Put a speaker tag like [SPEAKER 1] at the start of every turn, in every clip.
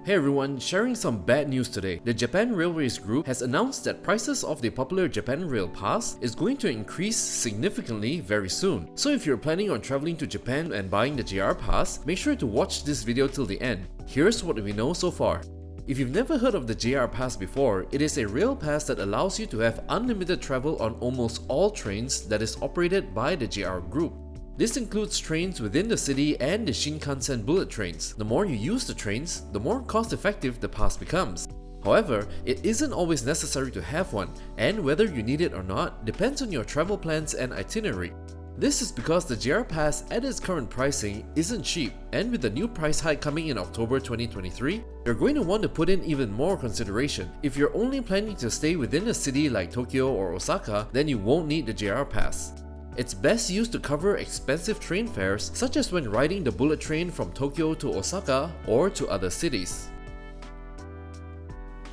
[SPEAKER 1] Hey everyone, sharing some bad news today. The Japan Railways Group has announced that prices of the popular Japan Rail Pass is going to increase significantly very soon. So if you're planning on traveling to Japan and buying the JR Pass, make sure to watch this video till the end. Here's what we know so far. If you've never heard of the JR Pass before, it is a rail pass that allows you to have unlimited travel on almost all trains that is operated by the JR Group. This includes trains within the city and the Shinkansen bullet trains. The more you use the trains, the more cost-effective the pass becomes. However, it isn't always necessary to have one, and whether you need it or not depends on your travel plans and itinerary. This is because the JR Pass at its current pricing isn't cheap, and with the new price hike coming in October 2023, you're going to want to put in even more consideration. If you're only planning to stay within a city like Tokyo or Osaka, then you won't need the JR Pass. It's best used to cover expensive train fares, such as when riding the bullet train from Tokyo to Osaka or to other cities.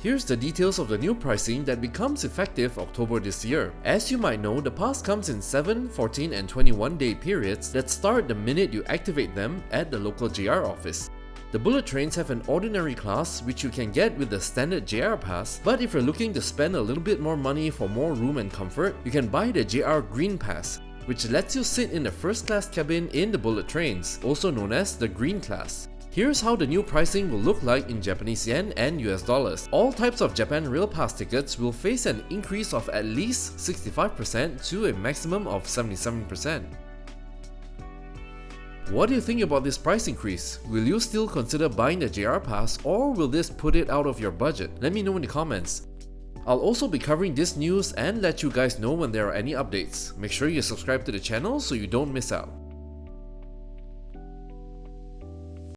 [SPEAKER 1] Here's the details of the new pricing that becomes effective October this year. As you might know, the pass comes in 7, 14 and 21 day periods that start the minute you activate them at the local JR office. The bullet trains have an ordinary class which you can get with the standard JR Pass, but if you're looking to spend a little bit more money for more room and comfort, you can buy the JR Green Pass, which lets you sit in the first class cabin in the bullet trains, also known as the Green Class. Here's how the new pricing will look like in Japanese yen and US dollars. All types of Japan Rail Pass tickets will face an increase of at least 65% to a maximum of 77%. What do you think about this price increase? Will you still consider buying the JR Pass, or will this put it out of your budget? Let me know in the comments. I'll also be covering this news and let you guys know when there are any updates. Make sure you subscribe to the channel so you don't miss out.